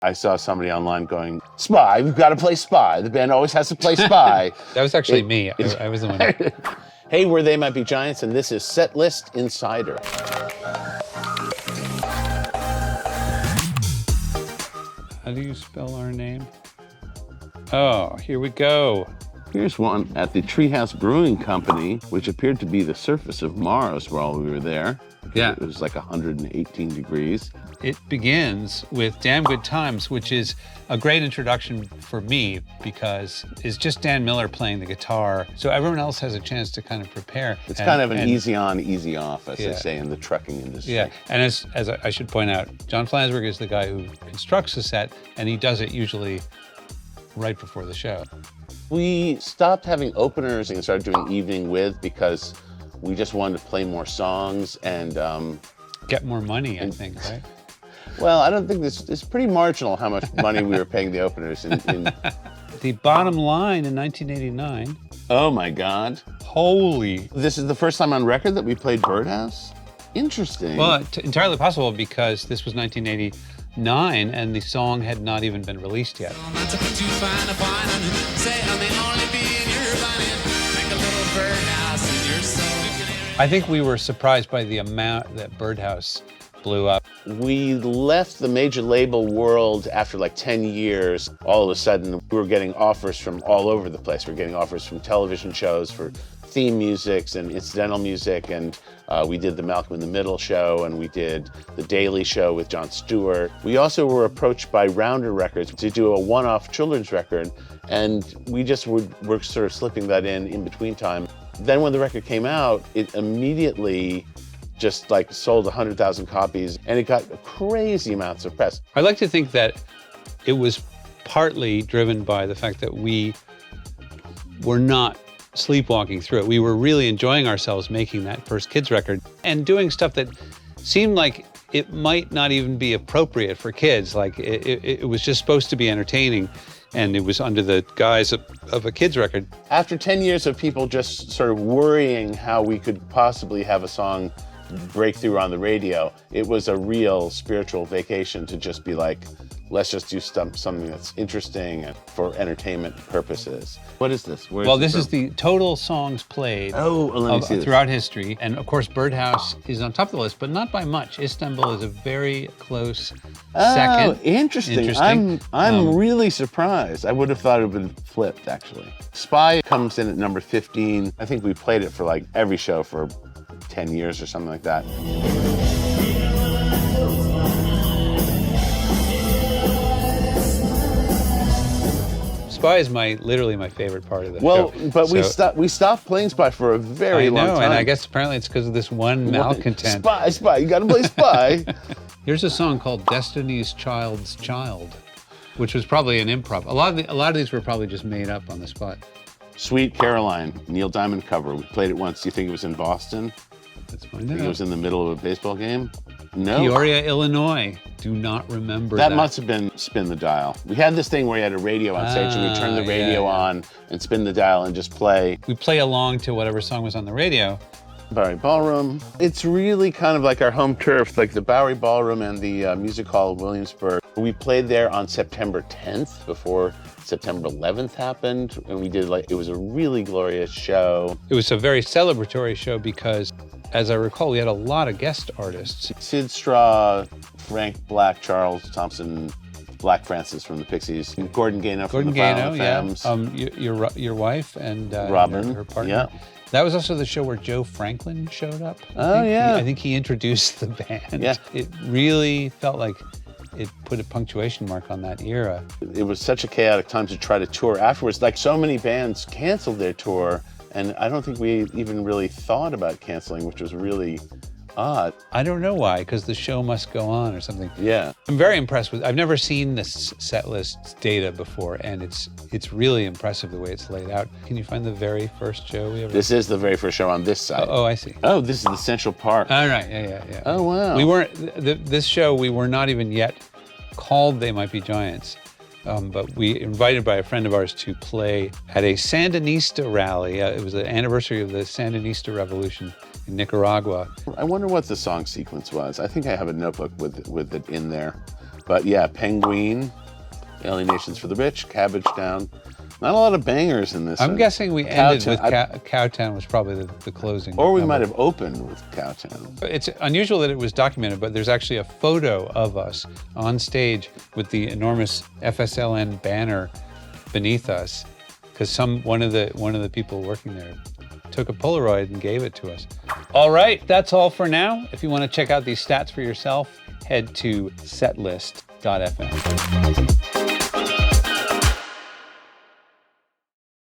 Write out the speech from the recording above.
I saw somebody online going, Spy, we've got to play Spy. The band always has to play Spy. That was actually me. I was the one. Hey, we're They Might Be Giants, and this is Setlist Insider. How do you spell our name? Oh, here we go. Here's one at the Treehouse Brewing Company, which appeared to be the surface of Mars while we were there. Yeah. It was like 118 degrees. It begins with Damn Good Times, which is a great introduction for me because it's just Dan Miller playing the guitar. So everyone else has a chance to kind of prepare. It's kind of an easy on, easy off, as they say in the trucking industry. Yeah, and as I should point out, John Flansburgh is the guy who constructs the set, and he does it usually right before the show. We stopped having openers and started doing evening with because we just wanted to play more songs and get more money, I think, right? Well, I don't think it's pretty marginal how much money we were paying the openers. The bottom line in 1989. Oh my God. Holy. This is the first time on record that we played Birdhouse? Interesting. Well, entirely possible because this was 1989 and the song had not even been released yet. I think we were surprised by the amount that Birdhouse blew up. We left the major label world after like 10 years. All of a sudden, we were getting offers from all over the place. We were getting offers from television shows for theme musics and incidental music, and we did the Malcolm in the Middle show, and we did the Daily Show with Jon Stewart. We also were approached by Rounder Records to do a one-off children's record, and we just were sort of slipping that in between time. Then when the record came out, it immediately just like sold 100,000 copies, and it got crazy amounts of press. I like to think that it was partly driven by the fact that we were not sleepwalking through it. We were really enjoying ourselves making that first kids record and doing stuff that seemed like it might not even be appropriate for kids. Like it was just supposed to be entertaining, and it was under the guise of a kids record. After 10 years of people just sort of worrying how we could possibly have a song breakthrough on the radio, it was a real spiritual vacation to just be like, let's just do something that's interesting and for entertainment purposes. What is this? Well, this is the total songs played throughout history. And of course, Birdhouse is on top of the list, but not by much. Istanbul is a very close second. Oh, interesting. I'm really surprised. I would have thought it would have been flipped, actually. Spy comes in at number 15. I think we played it for like every show for 10 years or something like that. Spy is literally my favorite part of the show. Well, but we stopped playing Spy for a very long time. And I guess apparently it's because of this one malcontent. Spy, you gotta play Spy. Here's a song called Destiny's Child's Child, which was probably an improv. A lot of these were probably just made up on the spot. Sweet Caroline, Neil Diamond cover. We played it once. Do you think it was in Boston? Let's find out. Think it was in the middle of a baseball game? No. Peoria, Illinois. Do not remember that. That must have been Spin the Dial. We had this thing where you had a radio on stage and we turned the radio on and spin the dial and just play. We play along to whatever song was on the radio. Bowery Ballroom. It's really kind of like our home turf, like the Bowery Ballroom and the Music Hall of Williamsburg. We played there on September 10th before September 11th happened, and we did it was a really glorious show. It was a very celebratory show because, as I recall, we had a lot of guest artists. Sid Straw, Frank Black, Charles Thompson, Black Francis from the Pixies, Gordon Gaynor from the Violent Femmes. Your wife and Robin, her partner. Yeah. That was also the show where Joe Franklin showed up. I think he introduced the band. Yeah. It really felt like it put a punctuation mark on that era. It was such a chaotic time to try to tour afterwards. Like, so many bands canceled their tour, and I don't think we even really thought about canceling, which was really odd. I don't know why, because the show must go on or something. Yeah. I'm very impressed with, I've never seen this set list data before, and it's really impressive the way it's laid out. Can you find the very first show we ever? This is the very first show on this side. Oh, I see. Oh, this is the Central Park. All right, yeah. Oh, wow. We weren't, this show, we were not even yet called They Might Be Giants. But we invited by a friend of ours to play at a Sandinista rally. It was the anniversary of the Sandinista Revolution in Nicaragua. I wonder what the song sequence was. I think I have a notebook with it in there. But yeah, Penguin, Alienation's for the Rich, Cabbage Down. Not a lot of bangers in this I'm one. guessing we ended with Cowtown. Cowtown was probably the closing. Or we number. might have opened with Cowtown. It's unusual that it was documented, but there's actually a photo of us on stage with the enormous FSLN banner beneath us, because one of the people working there took a Polaroid and gave it to us. All right, that's all for now. If you want to check out these stats for yourself, head to setlist.fm.